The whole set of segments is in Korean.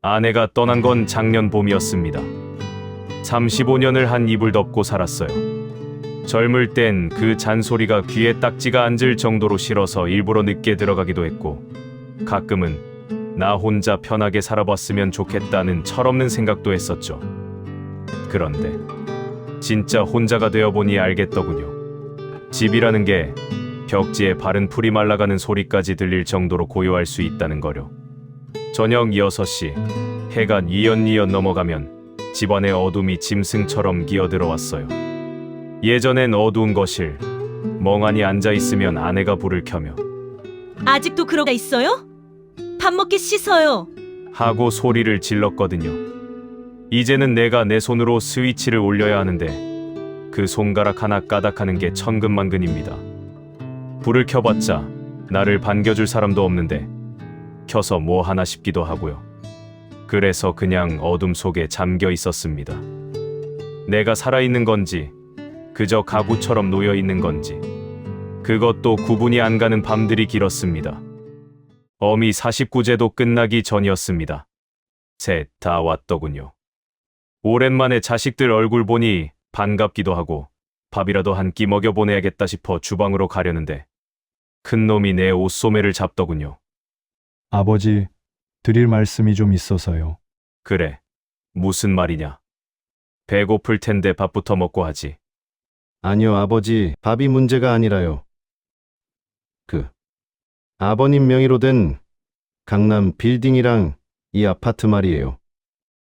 아내가 떠난 건 작년 봄이었습니다. 35년을 한 이불 덮고 살았어요. 젊을 땐 그 잔소리가 귀에 딱지가 앉을 정도로 싫어서 일부러 늦게 들어가기도 했고, 가끔은 나 혼자 편하게 살아봤으면 좋겠다는 철없는 생각도 했었죠. 그런데 진짜 혼자가 되어보니 알겠더군요. 집이라는 게 벽지에 바른 풀이 말라가는 소리까지 들릴 정도로 고요할 수 있다는 거요. 저녁 6시, 해가 뉘엿뉘엿 넘어가면 집안의 어둠이 짐승처럼 기어들어왔어요. 예전엔 어두운 거실, 멍하니 앉아있으면 아내가 불을 켜며 아직도 그러고 있어요? 밥 먹기 씻어요. 하고 소리를 질렀거든요. 이제는 내가 내 손으로 스위치를 올려야 하는데 그 손가락 하나 까닥하는 게 천근만근입니다. 불을 켜봤자 나를 반겨줄 사람도 없는데 켜서 뭐 하나 싶기도 하고요. 그래서 그냥 어둠 속에 잠겨 있었습니다. 내가 살아있는 건지 그저 가구처럼 놓여있는 건지 그것도 구분이 안 가는 밤들이 길었습니다. 어미 49제도 끝나기 전이었습니다. 셋 다 왔더군요. 오랜만에 자식들 얼굴 보니 반갑기도 하고 밥이라도 한 끼 먹여보내야겠다 싶어 주방으로 가려는데 큰 놈이 내 옷소매를 잡더군요. 아버지, 드릴 말씀이 좀 있어서요. 그래, 무슨 말이냐. 배고플 텐데 밥부터 먹고 하지. 아니요, 아버지, 밥이 문제가 아니라요. 아버님 명의로 된 강남 빌딩이랑 이 아파트 말이에요.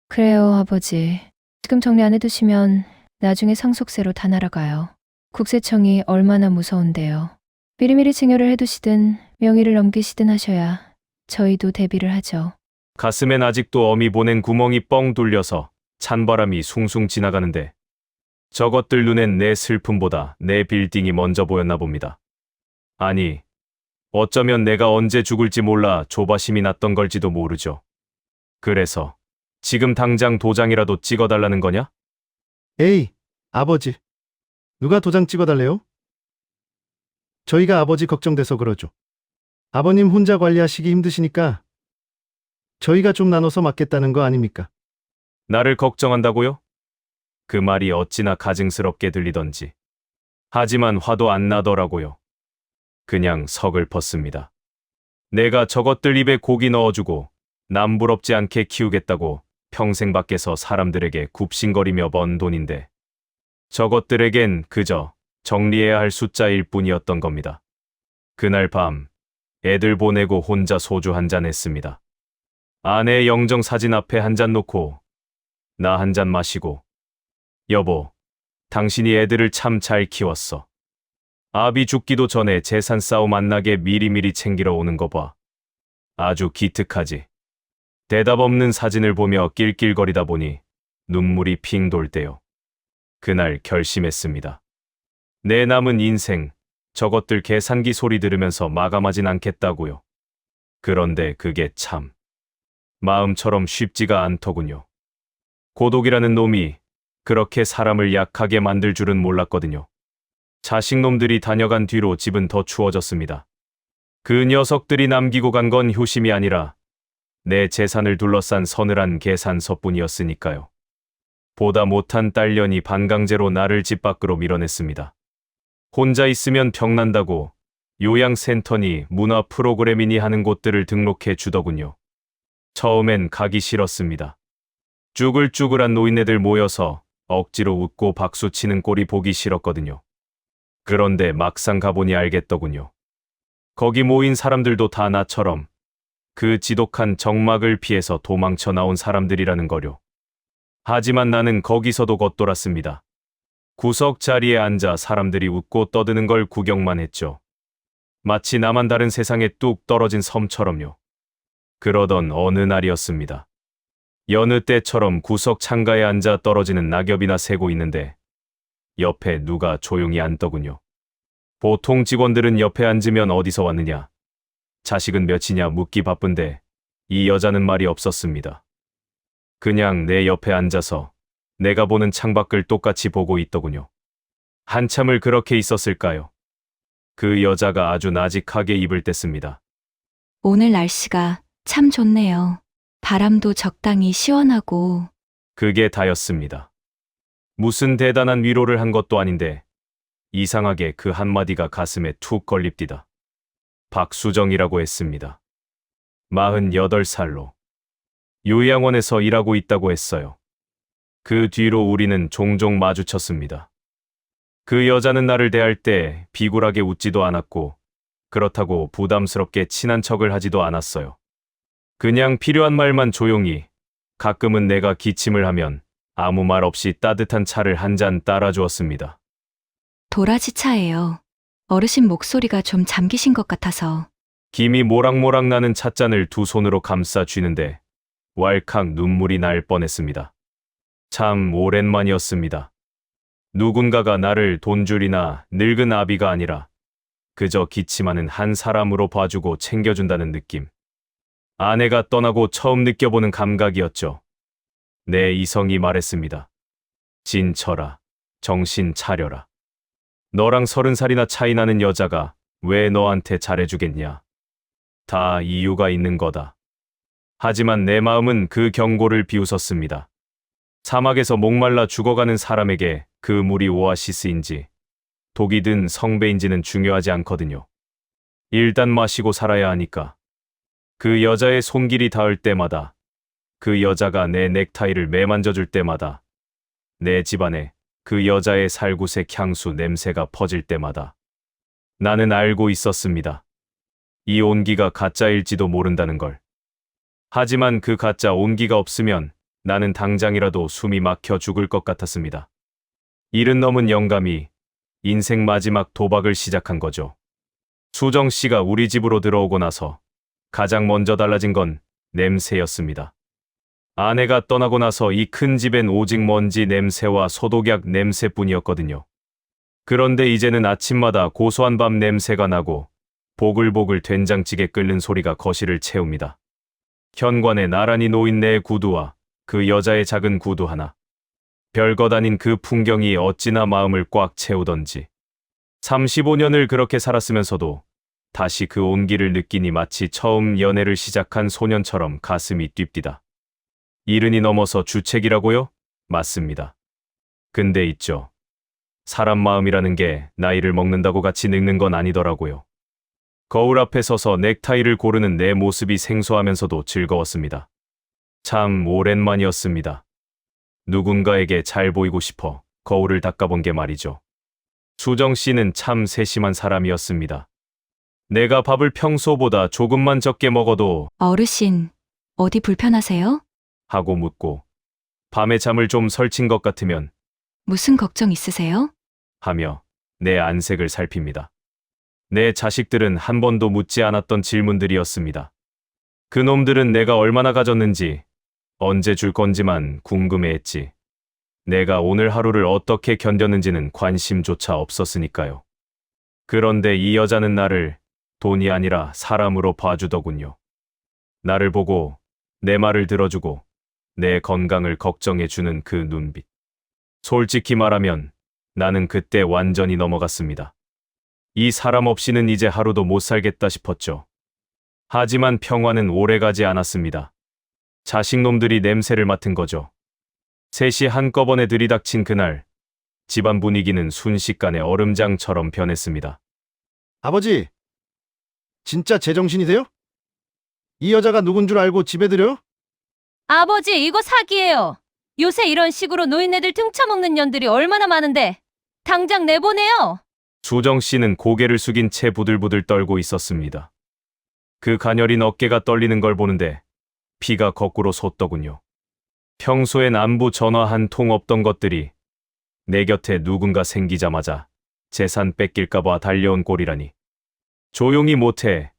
그래요, 아버지. 지금 정리 안 해두시면 나중에 상속세로 다 날아가요. 국세청이 얼마나 무서운데요. 미리미리 증여를 해두시든 명의를 넘기시든 하셔야 저희도 대비를 하죠. 가슴엔 아직도 어미 보낸 구멍이 뻥 뚫려서 찬바람이 숭숭 지나가는데 저것들 눈엔 내 슬픔보다 내 빌딩이 먼저 보였나 봅니다. 아니, 어쩌면 내가 언제 죽을지 몰라 조바심이 났던 걸지도 모르죠. 그래서 지금 당장 도장이라도 찍어달라는 거냐? 에이, 아버지. 누가 도장 찍어달래요? 저희가 아버지 걱정돼서 그러죠. 아버님 혼자 관리하시기 힘드시니까 저희가 좀 나눠서 맡겠다는 거 아닙니까? 나를 걱정한다고요? 그 말이 어찌나 가증스럽게 들리던지. 하지만 화도 안 나더라고요. 그냥 서글펐습니다. 내가 저것들 입에 고기 넣어주고 남부럽지 않게 키우겠다고 평생 밖에서 사람들에게 굽신거리며 번 돈인데 저것들에겐 그저 정리해야 할 숫자일 뿐이었던 겁니다. 그날 밤 애들 보내고 혼자 소주 한 잔 했습니다. 아내의 영정 사진 앞에 한 잔 놓고 나 한 잔 마시고 여보, 당신이 애들을 참 잘 키웠어. 아비 죽기도 전에 재산 싸움 안 나게 미리미리 챙기러 오는 거 봐. 아주 기특하지. 대답 없는 사진을 보며 낄낄거리다 보니 눈물이 핑 돌 때요. 그날 결심했습니다. 내 남은 인생 저것들 계산기 소리 들으면서 마감하진 않겠다고요. 그런데 그게 참 마음처럼 쉽지가 않더군요. 고독이라는 놈이 그렇게 사람을 약하게 만들 줄은 몰랐거든요. 자식놈들이 다녀간 뒤로 집은 더 추워졌습니다. 그 녀석들이 남기고 간 건 효심이 아니라 내 재산을 둘러싼 서늘한 계산서뿐이었으니까요. 보다 못한 딸년이 반강제로 나를 집 밖으로 밀어냈습니다. 혼자 있으면 병난다고 요양센터니 문화 프로그램이니 하는 곳들을 등록해 주더군요. 처음엔 가기 싫었습니다. 쭈글쭈글한 노인네들 모여서 억지로 웃고 박수치는 꼴이 보기 싫었거든요. 그런데 막상 가보니 알겠더군요. 거기 모인 사람들도 다 나처럼 그 지독한 정막을 피해서 도망쳐 나온 사람들이라는 거요. 하지만 나는 거기서도 겉돌았습니다. 구석 자리에 앉아 사람들이 웃고 떠드는 걸 구경만 했죠. 마치 나만 다른 세상에 뚝 떨어진 섬처럼요. 그러던 어느 날이었습니다. 여느 때처럼 구석 창가에 앉아 떨어지는 낙엽이나 새고 있는데 옆에 누가 조용히 앉더군요. 보통 직원들은 옆에 앉으면 어디서 왔느냐, 자식은 몇이냐 묻기 바쁜데 이 여자는 말이 없었습니다. 그냥 내 옆에 앉아서 내가 보는 창밖을 똑같이 보고 있더군요. 한참을 그렇게 있었을까요? 그 여자가 아주 나직하게 입을 뗐습니다. 오늘 날씨가 참 좋네요. 바람도 적당히 시원하고 그게 다였습니다. 무슨 대단한 위로를 한 것도 아닌데 이상하게 그 한마디가 가슴에 툭 걸립디다. 박수정이라고 했습니다. 48살로 요양원에서 일하고 있다고 했어요. 그 뒤로 우리는 종종 마주쳤습니다. 그 여자는 나를 대할 때 비굴하게 웃지도 않았고 그렇다고 부담스럽게 친한 척을 하지도 않았어요. 그냥 필요한 말만 조용히, 가끔은 내가 기침을 하면 아무 말 없이 따뜻한 차를 한 잔 따라주었습니다. 도라지 차예요. 어르신 목소리가 좀 잠기신 것 같아서. 김이 모락모락 나는 찻잔을 두 손으로 감싸 쥐는데 왈칵 눈물이 날 뻔했습니다. 참 오랜만이었습니다. 누군가가 나를 돈줄이나 늙은 아비가 아니라 그저 기침하는 한 사람으로 봐주고 챙겨준다는 느낌. 아내가 떠나고 처음 느껴보는 감각이었죠. 내 이성이 말했습니다. 진철아, 정신 차려라. 너랑 30살이나 차이 나는 여자가 왜 너한테 잘해주겠냐. 다 이유가 있는 거다. 하지만 내 마음은 그 경고를 비웃었습니다. 사막에서 목말라 죽어가는 사람에게 그 물이 오아시스인지 독이 든 성배인지는 중요하지 않거든요. 일단 마시고 살아야 하니까. 그 여자의 손길이 닿을 때마다, 그 여자가 내 넥타이를 매만져줄 때마다, 내 집안에 그 여자의 살구색 향수 냄새가 퍼질 때마다 나는 알고 있었습니다. 이 온기가 가짜일지도 모른다는 걸. 하지만 그 가짜 온기가 없으면 나는 당장이라도 숨이 막혀 죽을 것 같았습니다. 일은 넘은 영감이 인생 마지막 도박을 시작한 거죠. 수정 씨가 우리 집으로 들어오고 나서 가장 먼저 달라진 건 냄새였습니다. 아내가 떠나고 나서 이 큰 집엔 오직 먼지 냄새와 소독약 냄새뿐이었거든요. 그런데 이제는 아침마다 고소한 밥 냄새가 나고 보글보글 된장찌개 끓는 소리가 거실을 채웁니다. 현관에 나란히 놓인 내 구두와 그 여자의 작은 구두 하나. 별것 아닌 그 풍경이 어찌나 마음을 꽉 채우던지. 35년을 그렇게 살았으면서도 다시 그 온기를 느끼니 마치 처음 연애를 시작한 소년처럼 가슴이 뛰뛰다. 70이 넘어서 주책이라고요? 맞습니다. 근데 있죠. 사람 마음이라는 게 나이를 먹는다고 같이 늙는 건 아니더라고요. 거울 앞에 서서 넥타이를 고르는 내 모습이 생소하면서도 즐거웠습니다. 참 오랜만이었습니다. 누군가에게 잘 보이고 싶어 거울을 닦아본 게 말이죠. 수정 씨는 참 세심한 사람이었습니다. 내가 밥을 평소보다 조금만 적게 먹어도 어르신, 어디 불편하세요? 하고 묻고 밤에 잠을 좀 설친 것 같으면 무슨 걱정 있으세요? 하며 내 안색을 살핍니다. 내 자식들은 한 번도 묻지 않았던 질문들이었습니다. 그놈들은 내가 얼마나 가졌는지, 언제 줄 건지만 궁금해했지. 내가 오늘 하루를 어떻게 견뎠는지는 관심조차 없었으니까요. 그런데 이 여자는 나를 돈이 아니라 사람으로 봐주더군요. 나를 보고 내 말을 들어주고 내 건강을 걱정해주는 그 눈빛. 솔직히 말하면 나는 그때 완전히 넘어갔습니다. 이 사람 없이는 이제 하루도 못 살겠다 싶었죠. 하지만 평화는 오래가지 않았습니다. 자식놈들이 냄새를 맡은 거죠. 셋이 한꺼번에 들이닥친 그날, 집안 분위기는 순식간에 얼음장처럼 변했습니다. 아버지, 진짜 제정신이세요? 이 여자가 누군 줄 알고 집에 들여요? 아버지, 이거 사기예요. 요새 이런 식으로 노인네들 등쳐먹는 년들이 얼마나 많은데 당장 내보내요. 수정 씨는 고개를 숙인 채 부들부들 떨고 있었습니다. 그 가녀린 어깨가 떨리는 걸 보는데 피가 거꾸로 솟더군요. 평소엔 안부 전화 한 통 없던 것들이 내 곁에 누군가 생기자마자 재산 뺏길까봐 달려온 꼴이라니. 조용히 못해.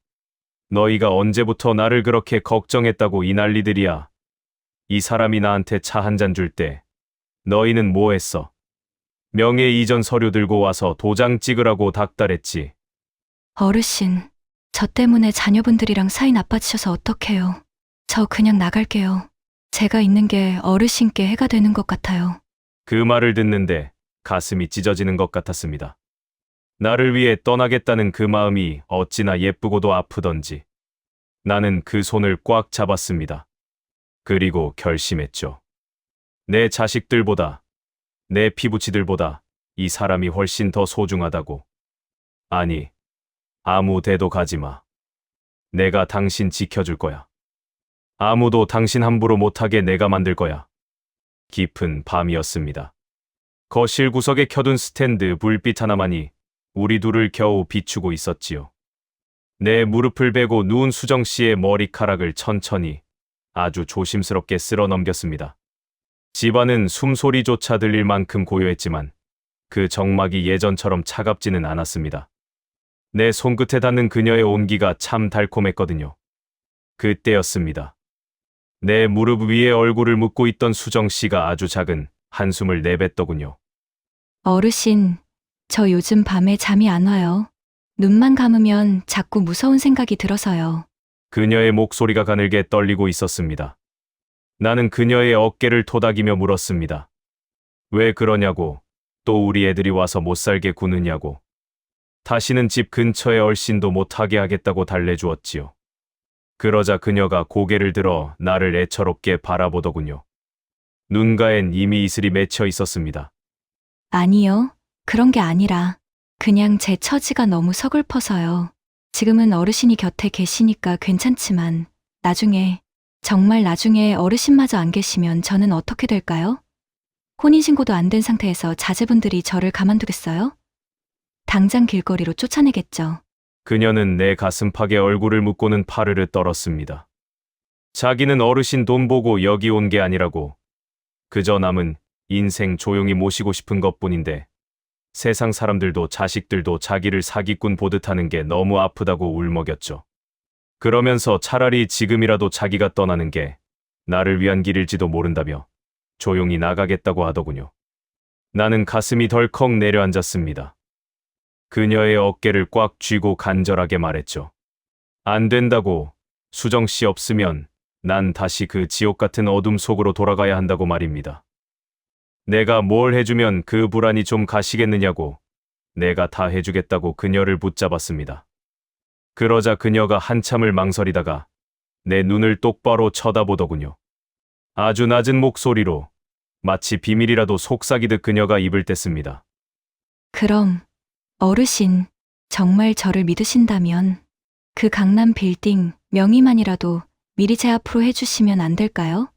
너희가 언제부터 나를 그렇게 걱정했다고 이 난리들이야. 이 사람이 나한테 차 한 잔 줄 때 너희는 뭐 했어? 명예 이전 서류 들고 와서 도장 찍으라고 닥달했지. 어르신, 저 때문에 자녀분들이랑 사이 나빠지셔서 어떡해요. 저 그냥 나갈게요. 제가 있는 게 어르신께 해가 되는 것 같아요. 그 말을 듣는데 가슴이 찢어지는 것 같았습니다. 나를 위해 떠나겠다는 그 마음이 어찌나 예쁘고도 아프던지. 나는 그 손을 꽉 잡았습니다. 그리고 결심했죠. 내 자식들보다, 내 피부치들보다 이 사람이 훨씬 더 소중하다고. 아니, 아무 데도 가지 마. 내가 당신 지켜줄 거야. 아무도 당신 함부로 못하게 내가 만들 거야. 깊은 밤이었습니다. 거실 구석에 켜둔 스탠드 불빛 하나만이 우리 둘을 겨우 비추고 있었지요. 내 무릎을 베고 누운 수정 씨의 머리카락을 천천히 아주 조심스럽게 쓸어 넘겼습니다. 집안은 숨소리조차 들릴 만큼 고요했지만 그 정막이 예전처럼 차갑지는 않았습니다. 내 손끝에 닿는 그녀의 온기가 참 달콤했거든요. 그때였습니다. 내 무릎 위에 얼굴을 묻고 있던 수정 씨가 아주 작은 한숨을 내뱉더군요. 어르신, 저 요즘 밤에 잠이 안 와요. 눈만 감으면 자꾸 무서운 생각이 들어서요. 그녀의 목소리가 가늘게 떨리고 있었습니다. 나는 그녀의 어깨를 토닥이며 물었습니다. 왜 그러냐고, 또 우리 애들이 와서 못 살게 구느냐고. 다시는 집 근처에 얼씬도 못하게 하겠다고 달래주었지요. 그러자 그녀가 고개를 들어 나를 애처롭게 바라보더군요. 눈가엔 이미 이슬이 맺혀 있었습니다. 아니요, 그런 게 아니라 그냥 제 처지가 너무 서글퍼서요. 지금은 어르신이 곁에 계시니까 괜찮지만 나중에, 정말 나중에 어르신마저 안 계시면 저는 어떻게 될까요? 혼인신고도 안 된 상태에서 자제분들이 저를 가만두겠어요? 당장 길거리로 쫓아내겠죠. 그녀는 내 가슴팍에 얼굴을 묻고는 파르르 떨었습니다. 자기는 어르신 돈 보고 여기 온 게 아니라고. 그저 남은 인생 조용히 모시고 싶은 것뿐인데 세상 사람들도 자식들도 자기를 사기꾼 보듯 하는 게 너무 아프다고 울먹였죠. 그러면서 차라리 지금이라도 자기가 떠나는 게 나를 위한 길일지도 모른다며 조용히 나가겠다고 하더군요. 나는 가슴이 덜컥 내려앉았습니다. 그녀의 어깨를 꽉 쥐고 간절하게 말했죠. 안 된다고. 수정 씨 없으면 난 다시 그 지옥 같은 어둠 속으로 돌아가야 한다고 말입니다. 내가 뭘 해주면 그 불안이 좀 가시겠느냐고. 내가 다 해주겠다고 그녀를 붙잡았습니다. 그러자 그녀가 한참을 망설이다가 내 눈을 똑바로 쳐다보더군요. 아주 낮은 목소리로 마치 비밀이라도 속삭이듯 그녀가 입을 뗐습니다. 그럼 어르신, 정말 저를 믿으신다면 그 강남 빌딩 명의만이라도 미리 제 앞으로 해주시면 안 될까요?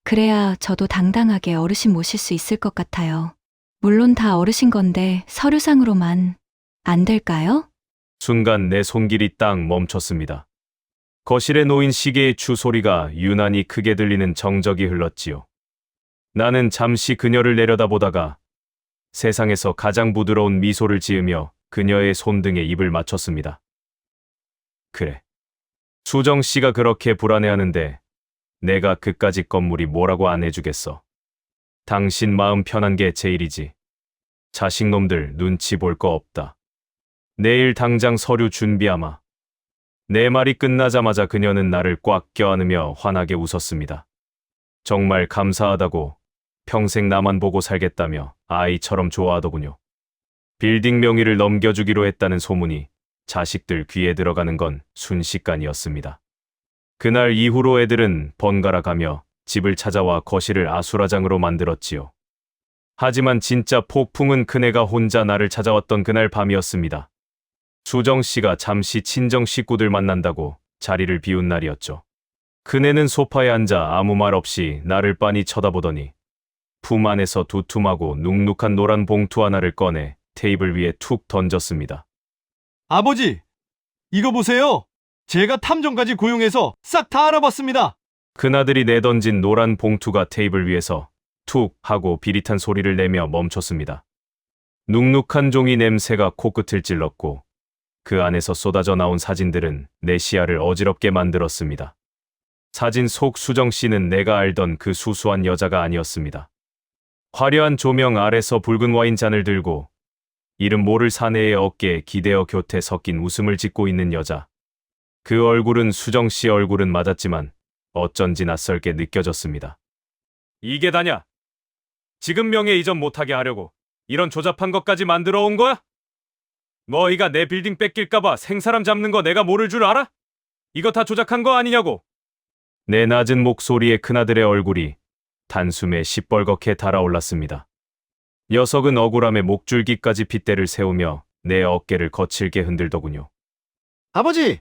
그래야 저도 당당하게 어르신 모실 수 있을 것 같아요. 물론 다 어르신 건데 서류상으로만 안 될까요? 순간 내 손길이 딱 멈췄습니다. 거실에 놓인 시계의 추소리가 유난히 크게 들리는 정적이 흘렀지요. 나는 잠시 그녀를 내려다보다가 세상에서 가장 부드러운 미소를 지으며 그녀의 손등에 입을 맞췄습니다. 그래. 수정 씨가 그렇게 불안해하는데 내가 그까짓 건물이 뭐라고 안 해주겠어. 당신 마음 편한 게 제일이지. 자식놈들 눈치 볼 거 없다. 내일 당장 서류 준비하마. 내 말이 끝나자마자 그녀는 나를 꽉 껴안으며 환하게 웃었습니다. 정말 감사하다고, 평생 나만 보고 살겠다며 아이처럼 좋아하더군요. 빌딩 명의를 넘겨주기로 했다는 소문이 자식들 귀에 들어가는 건 순식간이었습니다. 그날 이후로 애들은 번갈아 가며 집을 찾아와 거실을 아수라장으로 만들었지요. 하지만 진짜 폭풍은 그네가 혼자 나를 찾아왔던 그날 밤이었습니다. 수정 씨가 잠시 친정 식구들 만난다고 자리를 비운 날이었죠. 그네는 소파에 앉아 아무 말 없이 나를 빤히 쳐다보더니 품 안에서 두툼하고 눅눅한 노란 봉투 하나를 꺼내 테이블 위에 툭 던졌습니다. 아버지, 이거 보세요. 제가 탐정까지 고용해서 싹 다 알아봤습니다. 큰아들이 내던진 노란 봉투가 테이블 위에서 툭 하고 비릿한 소리를 내며 멈췄습니다. 눅눅한 종이 냄새가 코끝을 찔렀고 그 안에서 쏟아져 나온 사진들은 내 시야를 어지럽게 만들었습니다. 사진 속 수정 씨는 내가 알던 그 수수한 여자가 아니었습니다. 화려한 조명 아래서 붉은 와인 잔을 들고 이름 모를 사내의 어깨에 기대어 곁에 섞인 웃음을 짓고 있는 여자. 그 얼굴은 수정 씨 얼굴은 맞았지만 어쩐지 낯설게 느껴졌습니다. 이게 다냐? 지금 명예 이전 못하게 하려고 이런 조잡한 것까지 만들어 온 거야? 너희가 내 빌딩 뺏길까봐 생사람 잡는 거 내가 모를 줄 알아? 이거 다 조작한 거 아니냐고? 내 낮은 목소리에 큰아들의 얼굴이 단숨에 시뻘겋게 달아올랐습니다. 녀석은 억울함에 목줄기까지 핏대를 세우며 내 어깨를 거칠게 흔들더군요. 아버지!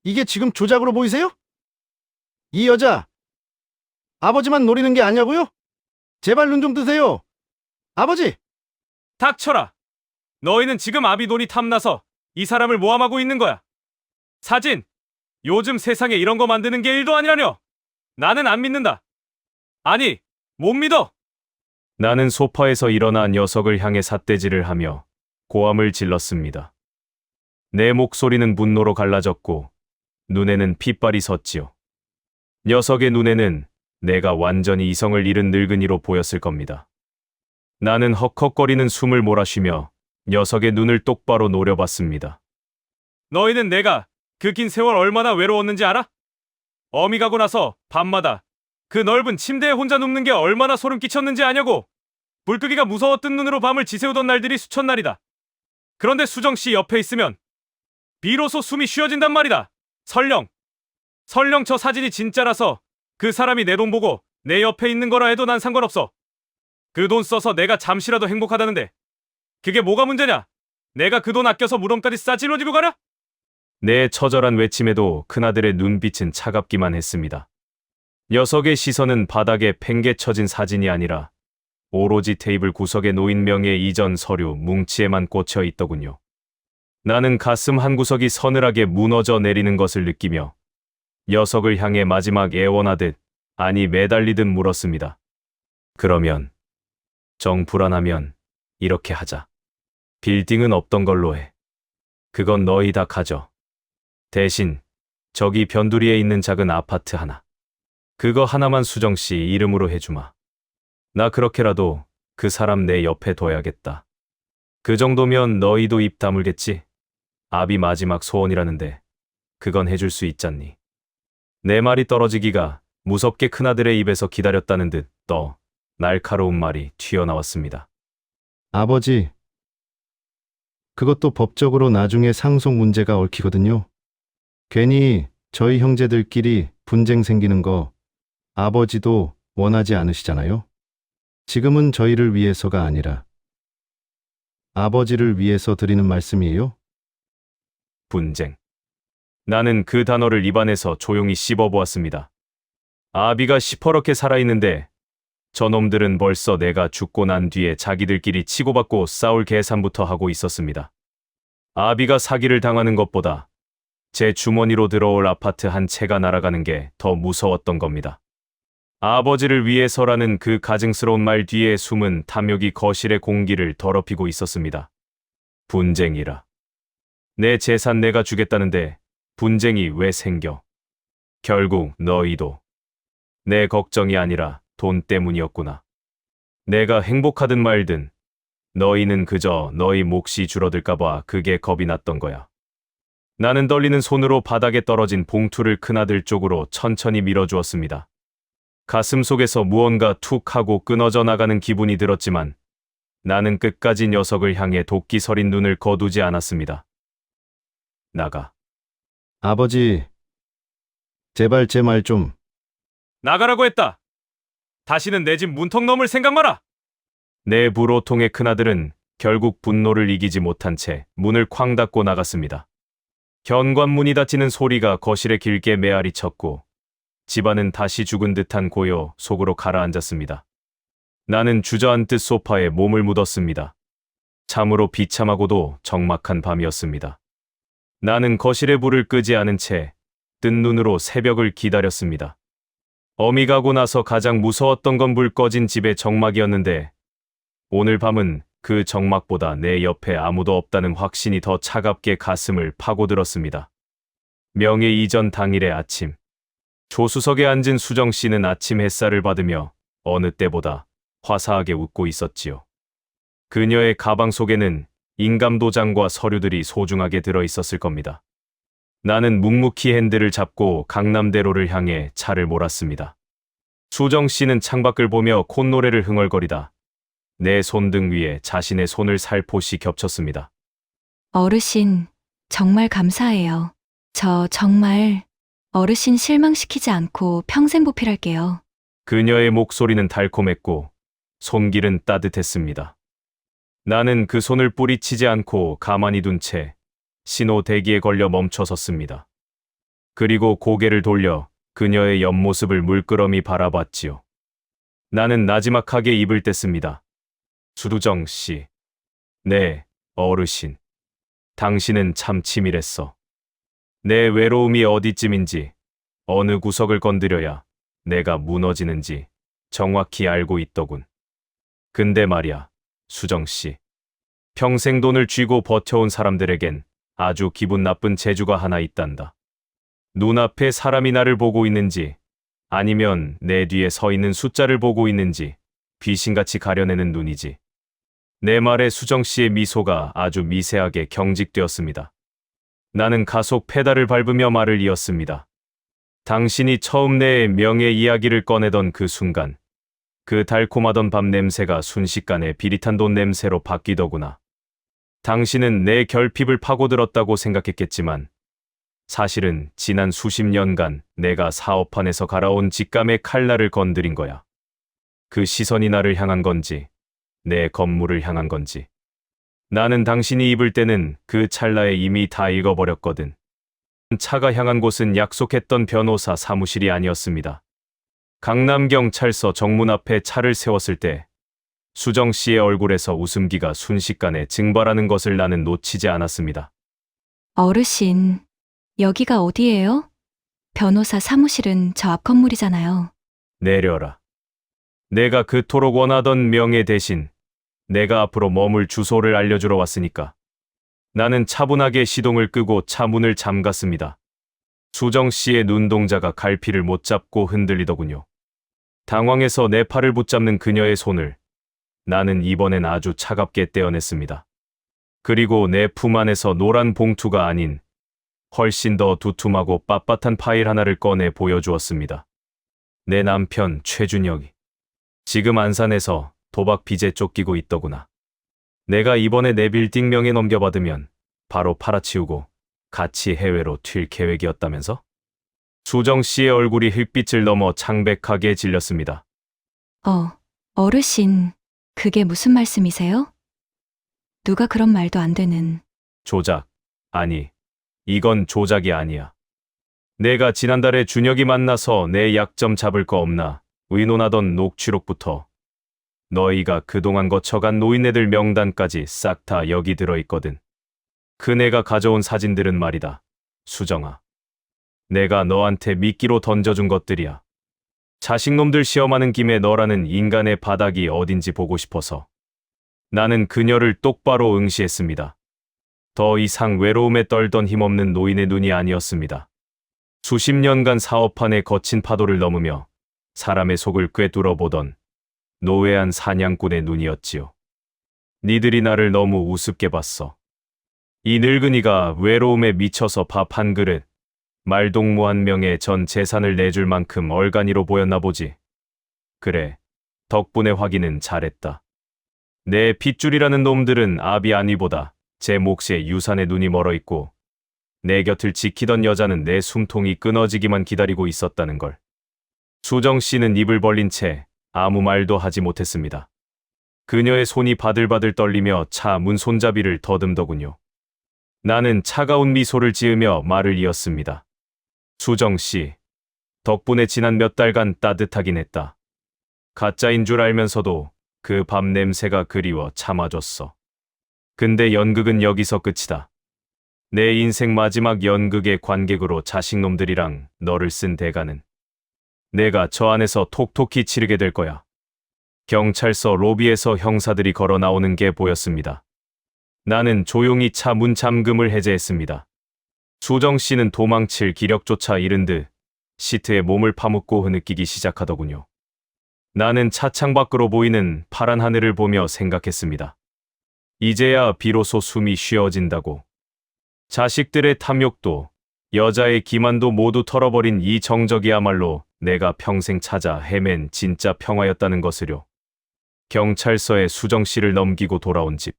이게 지금 조작으로 보이세요? 이 여자, 아버지만 노리는 게 아니냐고요? 제발 눈 좀 뜨세요. 아버지! 닥쳐라! 너희는 지금 아비 돈이 탐나서 이 사람을 모함하고 있는 거야. 사진! 요즘 세상에 이런 거 만드는 게 일도 아니라뇨! 나는 안 믿는다. 아니, 못 믿어! 나는 소파에서 일어나 녀석을 향해 삿대질을 하며 고함을 질렀습니다. 내 목소리는 분노로 갈라졌고 눈에는 핏발이 섰지요. 녀석의 눈에는 내가 완전히 이성을 잃은 늙은이로 보였을 겁니다. 나는 헉헉거리는 숨을 몰아쉬며 녀석의 눈을 똑바로 노려봤습니다. 너희는 내가 그 긴 세월 얼마나 외로웠는지 알아? 어미 가고 나서 밤마다 그 넓은 침대에 혼자 눕는 게 얼마나 소름 끼쳤는지 아냐고. 불끄기가 무서워 뜬 눈으로 밤을 지새우던 날들이 수천 날이다. 그런데 수정 씨 옆에 있으면 비로소 숨이 쉬어진단 말이다. 설령 저 사진이 진짜라서 그 사람이 내 돈 보고 내 옆에 있는 거라 해도 난 상관없어. 그 돈 써서 내가 잠시라도 행복하다는데 그게 뭐가 문제냐? 내가 그 돈 아껴서 무덤까지 싸질러지고 가랴? 내 처절한 외침에도 큰아들의 눈빛은 차갑기만 했습니다. 녀석의 시선은 바닥에 팽개쳐진 사진이 아니라 오로지 테이블 구석에 놓인 명예 이전 서류 뭉치에만 꽂혀 있더군요. 나는 가슴 한구석이 서늘하게 무너져 내리는 것을 느끼며 녀석을 향해 마지막 애원하듯 아니 매달리듯 물었습니다. 그러면 정 불안하면 이렇게 하자. 빌딩은 없던 걸로 해. 그건 너희 다 가져. 대신 저기 변두리에 있는 작은 아파트 하나. 그거 하나만 수정 씨 이름으로 해주마. 나 그렇게라도 그 사람 내 옆에 둬야겠다. 그 정도면 너희도 입 다물겠지? 아비 마지막 소원이라는데 그건 해줄 수 있잖니. 내 말이 떨어지기가 무섭게 큰아들의 입에서 기다렸다는 듯 또 날카로운 말이 튀어나왔습니다. 아버지, 그것도 법적으로 나중에 상속 문제가 얽히거든요. 괜히 저희 형제들끼리 분쟁 생기는 거 아버지도 원하지 않으시잖아요. 지금은 저희를 위해서가 아니라 아버지를 위해서 드리는 말씀이에요. 분쟁. 나는 그 단어를 입안에서 조용히 씹어보았습니다. 아비가 시퍼렇게 살아있는데 저놈들은 벌써 내가 죽고 난 뒤에 자기들끼리 치고받고 싸울 계산부터 하고 있었습니다. 아비가 사기를 당하는 것보다 제 주머니로 들어올 아파트 한 채가 날아가는 게 더 무서웠던 겁니다. 아버지를 위해서라는 그 가증스러운 말 뒤에 숨은 탐욕이 거실의 공기를 더럽히고 있었습니다. 분쟁이라. 내 재산 내가 주겠다는데 분쟁이 왜 생겨? 결국 너희도 내 걱정이 아니라 돈 때문이었구나. 내가 행복하든 말든 너희는 그저 너희 몫이 줄어들까봐 그게 겁이 났던 거야. 나는 떨리는 손으로 바닥에 떨어진 봉투를 큰아들 쪽으로 천천히 밀어주었습니다. 가슴 속에서 무언가 툭 하고 끊어져 나가는 기분이 들었지만 나는 끝까지 녀석을 향해 도끼 서린 눈을 거두지 않았습니다. 나가. 아버지, 제발 제 말 좀. 나가라고 했다. 다시는 내 집 문턱 넘을 생각 마라. 내 불호통의 큰아들은 결국 분노를 이기지 못한 채 문을 쾅 닫고 나갔습니다. 현관문이 닫히는 소리가 거실에 길게 메아리 쳤고 집안은 다시 죽은 듯한 고요 속으로 가라앉았습니다. 나는 주저앉듯 소파에 몸을 묻었습니다. 참으로 비참하고도 적막한 밤이었습니다. 나는 거실의 불을 끄지 않은 채 뜬 눈으로 새벽을 기다렸습니다. 어미 가고 나서 가장 무서웠던 건 불 꺼진 집의 적막이었는데 오늘 밤은 그 적막보다 내 옆에 아무도 없다는 확신이 더 차갑게 가슴을 파고들었습니다. 명예 이전 당일의 아침. 조수석에 앉은 수정 씨는 아침 햇살을 받으며 어느 때보다 화사하게 웃고 있었지요. 그녀의 가방 속에는 인감 도장과 서류들이 소중하게 들어 있었을 겁니다. 나는 묵묵히 핸들을 잡고 강남대로를 향해 차를 몰았습니다. 수정 씨는 창밖을 보며 콧노래를 흥얼거리다 내 손등 위에 자신의 손을 살포시 겹쳤습니다. 어르신, 정말 감사해요. 저 정말 어르신 실망시키지 않고 평생 보필할게요. 그녀의 목소리는 달콤했고 손길은 따뜻했습니다. 나는 그 손을 뿌리치지 않고 가만히 둔 채 신호 대기에 걸려 멈춰섰습니다. 그리고 고개를 돌려 그녀의 옆모습을 물끄러미 바라봤지요. 나는 나지막하게 입을 뗐습니다. 수두정 씨. 네, 어르신. 당신은 참 치밀했어. 내 외로움이 어디쯤인지, 어느 구석을 건드려야 내가 무너지는지 정확히 알고 있더군. 근데 말야, 수정 씨. 평생 돈을 쥐고 버텨온 사람들에겐 아주 기분 나쁜 재주가 하나 있단다. 눈앞에 사람이 나를 보고 있는지, 아니면 내 뒤에 서 있는 숫자를 보고 있는지 귀신같이 가려내는 눈이지. 내 말에 수정 씨의 미소가 아주 미세하게 경직되었습니다. 나는 가속 페달을 밟으며 말을 이었습니다. 당신이 처음 내 명예 이야기를 꺼내던 그 순간, 그 달콤하던 밤 냄새가 순식간에 비릿한 돈 냄새로 바뀌더구나. 당신은 내 결핍을 파고들었다고 생각했겠지만, 사실은 지난 수십 년간 내가 사업판에서 갈아온 직감의 칼날을 건드린 거야. 그 시선이 나를 향한 건지, 내 건물을 향한 건지. 나는 당신이 입을 때는 그 찰나에 이미 다 읽어버렸거든. 차가 향한 곳은 약속했던 변호사 사무실이 아니었습니다. 강남경찰서 정문 앞에 차를 세웠을 때 수정 씨의 얼굴에서 웃음기가 순식간에 증발하는 것을 나는 놓치지 않았습니다. 어르신, 여기가 어디예요? 변호사 사무실은 저 앞 건물이잖아요. 내려라. 내가 그토록 원하던 명예 대신 내가 앞으로 머물 주소를 알려주러 왔으니까. 나는 차분하게 시동을 끄고 차 문을 잠갔습니다. 수정 씨의 눈동자가 갈피를 못 잡고 흔들리더군요. 당황해서 내 팔을 붙잡는 그녀의 손을 나는 이번엔 아주 차갑게 떼어냈습니다. 그리고 내 품 안에서 노란 봉투가 아닌 훨씬 더 두툼하고 빳빳한 파일 하나를 꺼내 보여주었습니다. 내 남편 최준혁이 지금 안산에서 도박 빚에 쫓기고 있더구나. 내가 이번에 내 빌딩 명예 넘겨받으면 바로 팔아치우고 같이 해외로 튈 계획이었다면서? 수정 씨의 얼굴이 흙빛을 넘어 창백하게 질렸습니다. 어르신, 그게 무슨 말씀이세요? 누가 그런 말도 안 되는. 조작. 아니, 이건 조작이 아니야. 내가 지난달에 준혁이 만나서 내 약점 잡을 거 없나 의논하던 녹취록부터 너희가 그동안 거쳐간 노인네들 명단까지 싹 다 여기 들어있거든. 그네가 가져온 사진들은 말이다. 수정아. 내가 너한테 미끼로 던져준 것들이야. 자식놈들 시험하는 김에 너라는 인간의 바닥이 어딘지 보고 싶어서. 나는 그녀를 똑바로 응시했습니다. 더 이상 외로움에 떨던 힘없는 노인의 눈이 아니었습니다. 수십 년간 사업판의 거친 파도를 넘으며 사람의 속을 꿰뚫어 보던 노회한 사냥꾼의 눈이었지요. 니들이 나를 너무 우습게 봤어. 이 늙은이가 외로움에 미쳐서 밥 한 그릇, 말동무 한 명의 전 재산을 내줄 만큼 얼간이로 보였나 보지. 그래, 덕분에 확인은 잘했다. 내 핏줄이라는 놈들은 아비 안위보다 제 몫에 유산에 눈이 멀어 있고 내 곁을 지키던 여자는 내 숨통이 끊어지기만 기다리고 있었다는 걸. 수정 씨는 입을 벌린 채 아무 말도 하지 못했습니다. 그녀의 손이 바들바들 떨리며 차 문 손잡이를 더듬더군요. 나는 차가운 미소를 지으며 말을 이었습니다. 수정 씨, 덕분에 지난 몇 달간 따뜻하긴 했다. 가짜인 줄 알면서도 그 밤 냄새가 그리워 참아줬어. 근데 연극은 여기서 끝이다. 내 인생 마지막 연극의 관객으로 자식놈들이랑 너를 쓴 대가는 내가 저 안에서 톡톡히 치르게 될 거야. 경찰서 로비에서 형사들이 걸어 나오는 게 보였습니다. 나는 조용히 차 문 잠금을 해제했습니다. 수정 씨는 도망칠 기력조차 잃은 듯 시트에 몸을 파묻고 흐느끼기 시작하더군요. 나는 차창 밖으로 보이는 파란 하늘을 보며 생각했습니다. 이제야 비로소 숨이 쉬어진다고. 자식들의 탐욕도 여자의 기만도 모두 털어버린 이 정적이야말로 내가 평생 찾아 헤맨 진짜 평화였다는 것을요. 경찰서에 수정 씨를 넘기고 돌아온 집.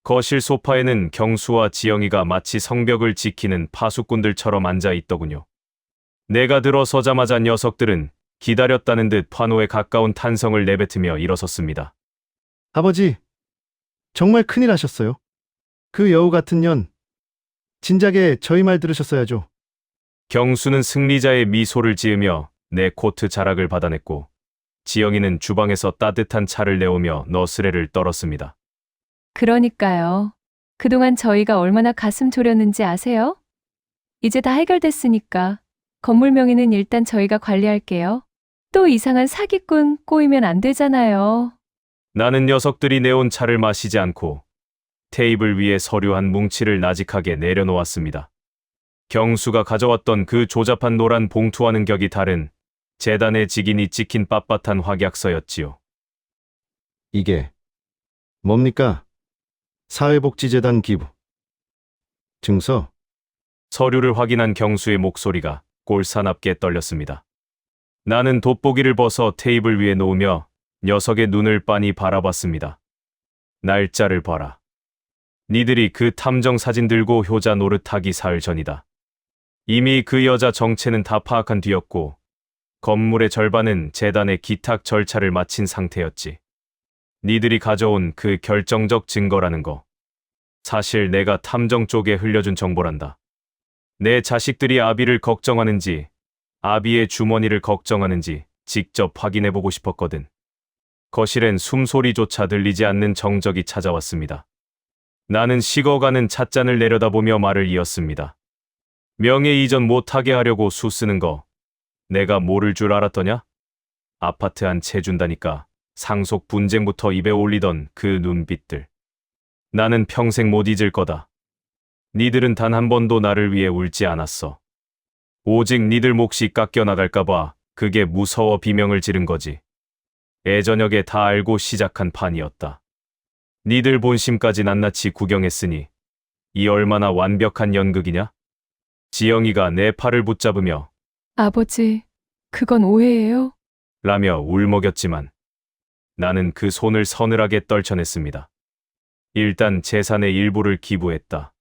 거실 소파에는 경수와 지영이가 마치 성벽을 지키는 파수꾼들처럼 앉아 있더군요. 내가 들어서자마자 녀석들은 기다렸다는 듯 환호에 가까운 탄성을 내뱉으며 일어섰습니다. 아버지, 정말 큰일 하셨어요. 그 여우 같은 년. 진작에 저희 말 들으셨어야죠. 경수는 승리자의 미소를 지으며 내 코트 자락을 받아냈고 지영이는 주방에서 따뜻한 차를 내오며 너스레를 떨었습니다. 그러니까요. 그동안 저희가 얼마나 가슴 졸였는지 아세요? 이제 다 해결됐으니까 건물 명의는 일단 저희가 관리할게요. 또 이상한 사기꾼 꼬이면 안 되잖아요. 나는 녀석들이 내온 차를 마시지 않고 테이블 위에 서류 한 뭉치를 나직하게 내려놓았습니다. 경수가 가져왔던 그 조잡한 노란 봉투와는 격이 다른 재단의 직인이 찍힌 빳빳한 확약서였지요. 이게 뭡니까? 사회복지재단 기부. 증서? 서류를 확인한 경수의 목소리가 꼴사납게 떨렸습니다. 나는 돋보기를 벗어 테이블 위에 놓으며 녀석의 눈을 빤히 바라봤습니다. 날짜를 봐라. 니들이 그 탐정 사진 들고 효자 노릇하기 사흘 전이다. 이미 그 여자 정체는 다 파악한 뒤였고 건물의 절반은 재단의 기탁 절차를 마친 상태였지. 니들이 가져온 그 결정적 증거라는 거. 사실 내가 탐정 쪽에 흘려준 정보란다. 내 자식들이 아비를 걱정하는지 아비의 주머니를 걱정하는지 직접 확인해보고 싶었거든. 거실엔 숨소리조차 들리지 않는 정적이 찾아왔습니다. 나는 식어가는 찻잔을 내려다보며 말을 이었습니다. 명예 이전 못하게 하려고 수 쓰는 거 내가 모를 줄 알았더냐? 아파트 한 채 준다니까 상속 분쟁부터 입에 올리던 그 눈빛들. 나는 평생 못 잊을 거다. 니들은 단 한 번도 나를 위해 울지 않았어. 오직 니들 몫이 깎여나갈까봐 그게 무서워 비명을 지른 거지. 애저녁에 다 알고 시작한 판이었다. 니들 본심까지 낱낱이 구경했으니 이 얼마나 완벽한 연극이냐? 지영이가 내 팔을 붙잡으며 아버지, 그건 오해예요? 라며 울먹였지만 나는 그 손을 서늘하게 떨쳐냈습니다. 일단 재산의 일부를 기부했다.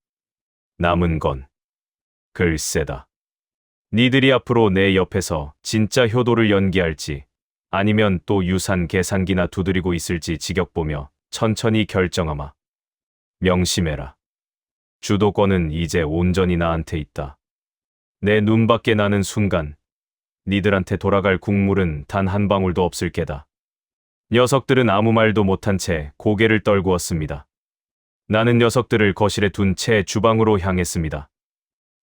남은 건 글쎄다. 니들이 앞으로 내 옆에서 진짜 효도를 연기할지 아니면 또 유산 계산기나 두드리고 있을지 지켜보며 천천히 결정하마. 명심해라. 주도권은 이제 온전히 나한테 있다. 내 눈밖에 나는 순간 니들한테 돌아갈 국물은 단 한 방울도 없을 게다. 녀석들은 아무 말도 못한 채 고개를 떨구었습니다. 나는 녀석들을 거실에 둔 채 주방으로 향했습니다.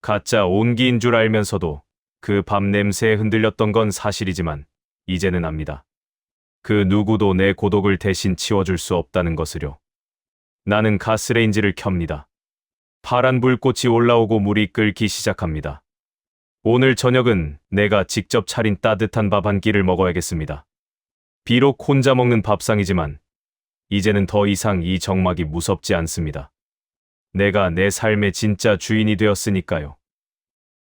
가짜 온기인 줄 알면서도 그 밤 냄새에 흔들렸던 건 사실이지만 이제는 압니다. 그 누구도 내 고독을 대신 치워줄 수 없다는 것을요. 나는 가스레인지를 켭니다. 파란 불꽃이 올라오고 물이 끓기 시작합니다. 오늘 저녁은 내가 직접 차린 따뜻한 밥 한 끼를 먹어야겠습니다. 비록 혼자 먹는 밥상이지만 이제는 더 이상 이 정막이 무섭지 않습니다. 내가 내 삶의 진짜 주인이 되었으니까요.